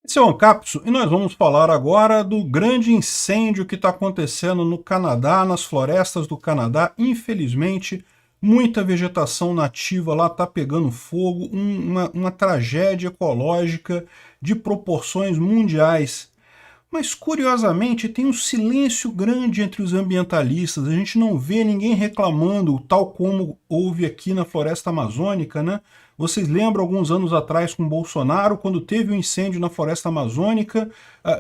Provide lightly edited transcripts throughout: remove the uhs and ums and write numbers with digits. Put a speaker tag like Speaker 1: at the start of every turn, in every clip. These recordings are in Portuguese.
Speaker 1: Esse é o Ancapso e nós vamos falar agora do grande incêndio que está acontecendo no Canadá, nas florestas do Canadá. Infelizmente, muita vegetação nativa lá está pegando fogo, uma tragédia ecológica de proporções mundiais. Mas, curiosamente, tem um silêncio grande entre os ambientalistas. A gente não vê ninguém reclamando, tal como houve aqui na floresta amazônica, né? Vocês lembram alguns anos atrás com Bolsonaro, quando teve um incêndio na floresta amazônica?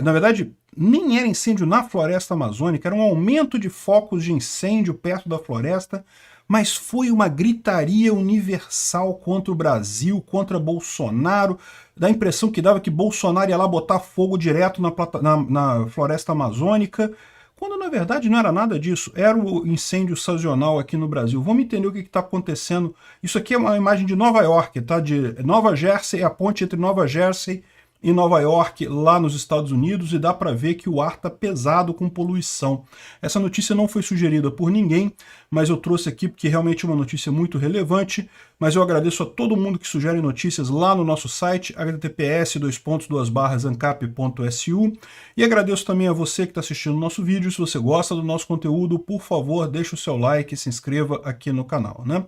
Speaker 1: Na verdade, nem era incêndio na floresta amazônica, era um aumento de focos de incêndio perto da floresta, mas foi uma gritaria universal contra o Brasil, contra Bolsonaro. Dá a impressão que dava que Bolsonaro ia lá botar fogo direto na floresta amazônica, quando na verdade não era nada disso, era o incêndio sazonal aqui no Brasil. Vamos entender o que está acontecendo. Isso aqui é uma imagem de Nova York, tá? De Nova Jersey, a ponte entre Nova Jersey e Nova York, lá nos Estados Unidos, e dá para ver que o ar está pesado com poluição. Essa notícia não foi sugerida por ninguém, mas eu trouxe aqui porque realmente é uma notícia muito relevante, mas eu agradeço a todo mundo que sugere notícias lá no nosso site, https://ancap.su, e agradeço também a você que está assistindo o nosso vídeo. Se você gosta do nosso conteúdo, por favor, deixe o seu like e se inscreva aqui no canal, né?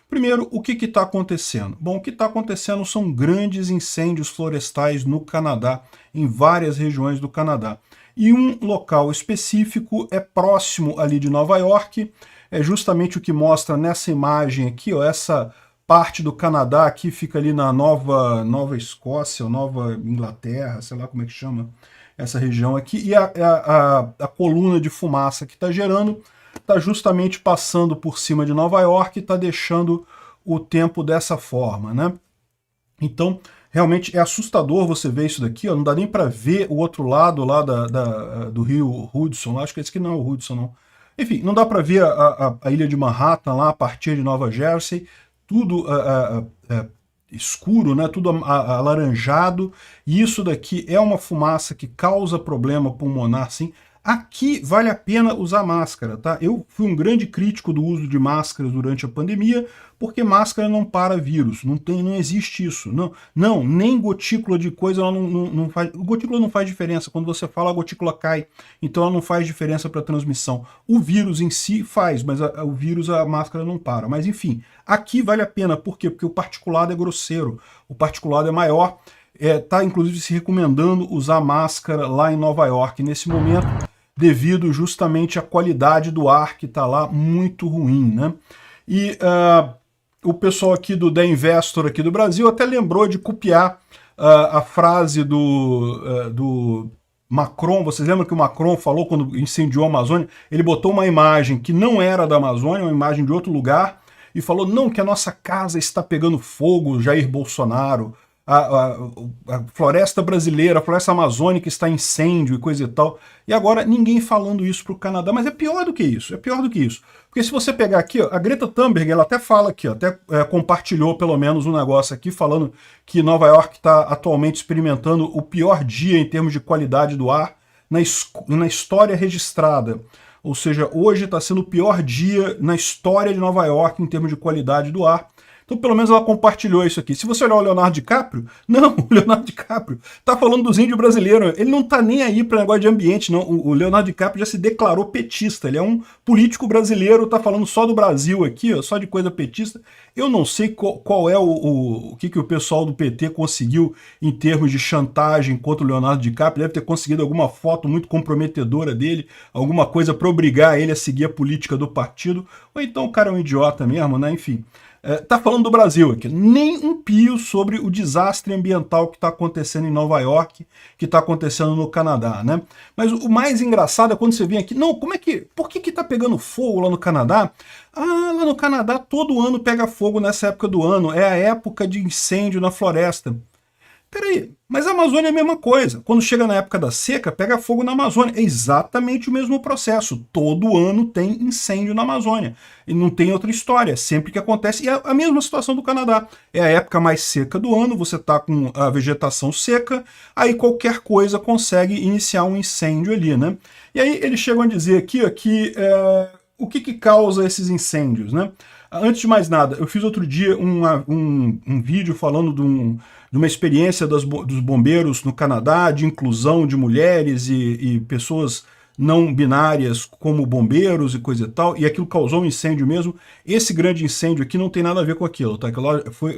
Speaker 1: Primeiro, o que está acontecendo? Bom, o que está acontecendo são grandes incêndios florestais no Canadá, em várias regiões do Canadá. E um local específico é próximo ali de Nova York, é justamente o que mostra nessa imagem aqui, ó, essa parte do Canadá que fica ali na Nova Escócia, ou Nova Inglaterra, sei lá como é que chama essa região aqui, e a coluna de fumaça que está gerando está justamente passando por cima de Nova York e está deixando o tempo dessa forma, né? Então, realmente é assustador você ver isso daqui, ó, não dá nem para ver o outro lado lá do rio Hudson, acho que esse aqui não é o Hudson, não. Enfim, não dá para ver a ilha de Manhattan lá, a partir de Nova Jersey, tudo escuro, né? Tudo alaranjado, e isso daqui é uma fumaça que causa problema pulmonar, sim. Aqui vale a pena usar máscara, tá? Eu fui um grande crítico do uso de máscaras durante a pandemia, porque máscara não para vírus, não existe isso. Não, nem gotícula de coisa ela não faz. Gotícula não faz diferença, quando você fala a gotícula cai, então ela não faz diferença para a transmissão. O vírus em si faz, mas o vírus a máscara não para. Mas enfim, aqui vale a pena, por quê? Porque o particulado é grosseiro, o particulado é maior. Está inclusive se recomendando usar máscara lá em Nova York nesse momento, devido justamente à qualidade do ar que está lá muito ruim, né? E o pessoal aqui do The Investor aqui do Brasil até lembrou de copiar a frase do Macron. Vocês lembram que o Macron falou quando incendiou a Amazônia? Ele botou uma imagem que não era da Amazônia, uma imagem de outro lugar, e falou, não, que a nossa casa está pegando fogo, Jair Bolsonaro. A floresta brasileira, a floresta amazônica está em incêndio e coisa e tal. E agora ninguém falando isso para o Canadá. Mas é pior do que isso, é pior do que isso. Porque se você pegar aqui, ó, a Greta Thunberg, ela até fala aqui, ó, até compartilhou pelo menos um negócio aqui, falando que Nova York está atualmente experimentando o pior dia em termos de qualidade do ar na história registrada. Ou seja, hoje está sendo o pior dia na história de Nova York em termos de qualidade do ar. Então, pelo menos ela compartilhou isso aqui. Se você olhar o Leonardo DiCaprio, não, o Leonardo DiCaprio tá falando dos índios brasileiros. Ele não tá nem aí para negócio de ambiente, não. O Leonardo DiCaprio já se declarou petista. Ele é um político brasileiro, tá falando só do Brasil aqui, ó, só de coisa petista. Eu não sei qual é o que o pessoal do PT conseguiu em termos de chantagem contra o Leonardo DiCaprio. Deve ter conseguido alguma foto muito comprometedora dele, alguma coisa para obrigar ele a seguir a política do partido. Ou então o cara é um idiota mesmo, né? Enfim. Tá falando do Brasil aqui, nem um pio sobre o desastre ambiental que está acontecendo em Nova York, que está acontecendo no Canadá, né? Mas o mais engraçado é quando você vem aqui, não, por que tá pegando fogo lá no Canadá? Ah, lá no Canadá todo ano pega fogo nessa época do ano, é a época de incêndio na floresta. Peraí, mas a Amazônia é a mesma coisa. Quando chega na época da seca, pega fogo na Amazônia. É exatamente o mesmo processo. Todo ano tem incêndio na Amazônia. E não tem outra história. Sempre que acontece. E é a mesma situação do Canadá. É a época mais seca do ano, você está com a vegetação seca, aí qualquer coisa consegue iniciar um incêndio ali, né? E aí eles chegam a dizer aqui ó, que o que causa esses incêndios, né? Antes de mais nada, eu fiz outro dia um vídeo falando de uma experiência dos bombeiros no Canadá, de inclusão de mulheres e pessoas não binárias como bombeiros e coisa e tal, e aquilo causou um incêndio mesmo. Esse grande incêndio aqui não tem nada a ver com aquilo, tá?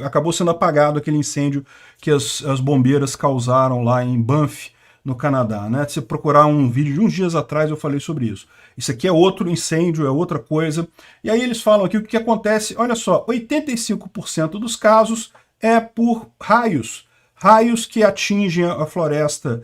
Speaker 1: Acabou sendo apagado aquele incêndio que as bombeiras causaram lá em Banff, no Canadá, né? Se você procurar um vídeo de uns dias atrás eu falei sobre isso. Isso aqui é outro incêndio, é outra coisa. E aí eles falam aqui o que acontece, olha só, 85% dos casos é por raios. Raios que atingem a floresta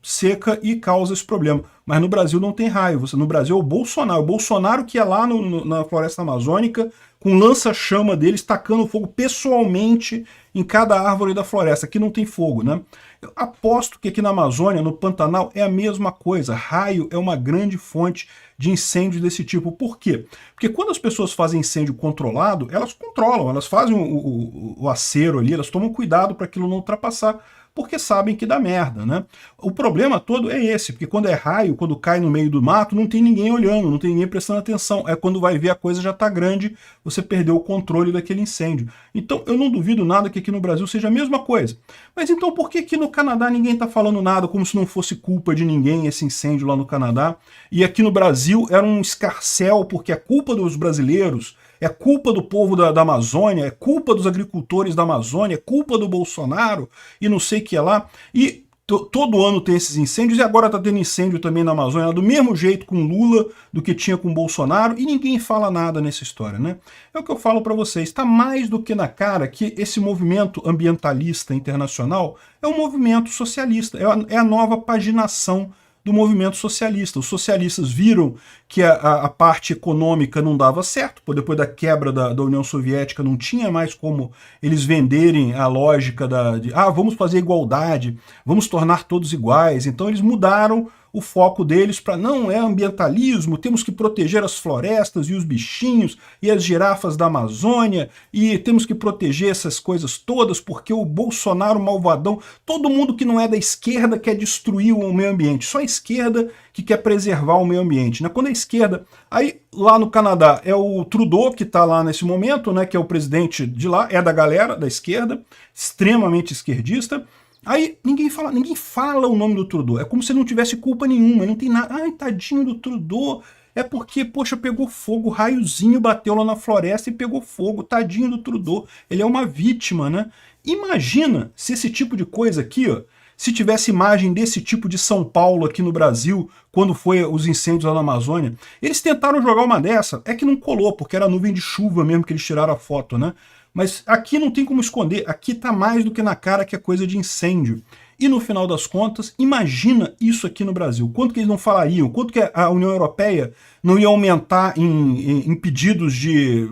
Speaker 1: seca e causam esse problema. Mas no Brasil não tem raio. No Brasil é o Bolsonaro que é lá na floresta amazônica, com lança-chama deles, tacando fogo pessoalmente em cada árvore da floresta. Aqui não tem fogo, né? Eu aposto que aqui na Amazônia, no Pantanal, é a mesma coisa. Raio é uma grande fonte de incêndio desse tipo. Por quê? Porque quando as pessoas fazem incêndio controlado, elas controlam, elas fazem o acero ali, elas tomam cuidado para aquilo não ultrapassar, porque sabem que dá merda, né? O problema todo é esse, porque quando é raio, quando cai no meio do mato, não tem ninguém olhando, não tem ninguém prestando atenção. É quando vai ver a coisa já tá grande, você perdeu o controle daquele incêndio. Então eu não duvido nada que aqui no Brasil seja a mesma coisa. Mas então por que aqui no Canadá ninguém tá falando nada, como se não fosse culpa de ninguém esse incêndio lá no Canadá? E aqui no Brasil era um escarcéu, porque é culpa dos brasileiros, é culpa do povo da Amazônia, é culpa dos agricultores da Amazônia, é culpa do Bolsonaro e não sei o que é lá. E todo ano tem esses incêndios e agora está tendo incêndio também na Amazônia, do mesmo jeito com Lula do que tinha com Bolsonaro, e ninguém fala nada nessa história, né? É o que eu falo para vocês, está mais do que na cara que esse movimento ambientalista internacional é um movimento socialista, é a nova paginação do movimento socialista. Os socialistas viram que a parte econômica não dava certo, depois da quebra da União Soviética não tinha mais como eles venderem a lógica de vamos fazer igualdade, vamos tornar todos iguais. Então eles mudaram o foco deles para não é ambientalismo, temos que proteger as florestas e os bichinhos e as girafas da Amazônia e temos que proteger essas coisas todas porque o Bolsonaro malvadão, todo mundo que não é da esquerda quer destruir o meio ambiente, só a esquerda que quer preservar o meio ambiente, né? Quando a esquerda, aí lá no Canadá é o Trudeau que está lá nesse momento, né, que é o presidente de lá, é da galera da esquerda, extremamente esquerdista. Aí ninguém fala o nome do Trudeau, é como se ele não tivesse culpa nenhuma, não tem nada, ai tadinho do Trudeau, é porque, poxa, pegou fogo, raiozinho bateu lá na floresta e pegou fogo, tadinho do Trudeau, ele é uma vítima, né? Imagina se esse tipo de coisa aqui, ó, se tivesse imagem desse tipo de São Paulo aqui no Brasil, quando foi os incêndios lá na Amazônia, eles tentaram jogar uma dessa, é que não colou, porque era nuvem de chuva mesmo que eles tiraram a foto, né? Mas aqui não tem como esconder, aqui tá mais do que na cara que é coisa de incêndio. E no final das contas, imagina isso aqui no Brasil. Quanto que eles não falariam? Quanto que a União Europeia não ia aumentar em pedidos de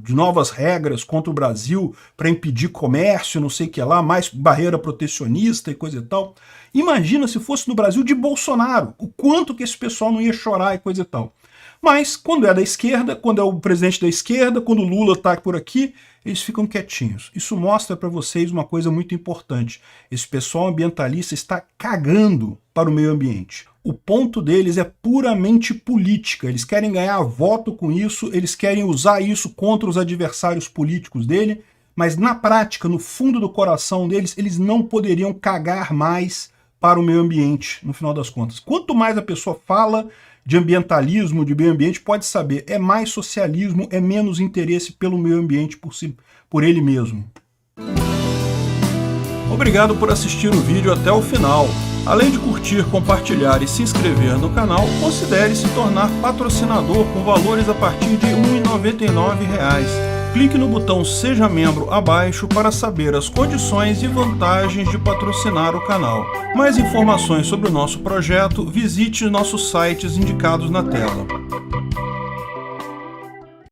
Speaker 1: novas regras contra o Brasil para impedir comércio, não sei o que lá, mais barreira protecionista e coisa e tal. Imagina se fosse no Brasil de Bolsonaro, o quanto que esse pessoal não ia chorar e coisa e tal. Mas quando é da esquerda, quando é o presidente da esquerda, quando o Lula está por aqui, eles ficam quietinhos. Isso mostra para vocês uma coisa muito importante. Esse pessoal ambientalista está cagando para o meio ambiente. O ponto deles é puramente política. Eles querem ganhar voto com isso, eles querem usar isso contra os adversários políticos dele, mas na prática, no fundo do coração deles, eles não poderiam cagar mais para o meio ambiente, no final das contas. Quanto mais a pessoa fala de ambientalismo, de meio ambiente, pode saber, é mais socialismo, é menos interesse pelo meio ambiente por ele mesmo. Obrigado por assistir o vídeo até o final. Além de curtir, compartilhar e se inscrever no canal, considere se tornar patrocinador com valores a partir de R$ 1,99. Clique no botão Seja Membro abaixo para saber as condições e vantagens de patrocinar o canal. Mais informações sobre o nosso projeto, visite nossos sites indicados na tela.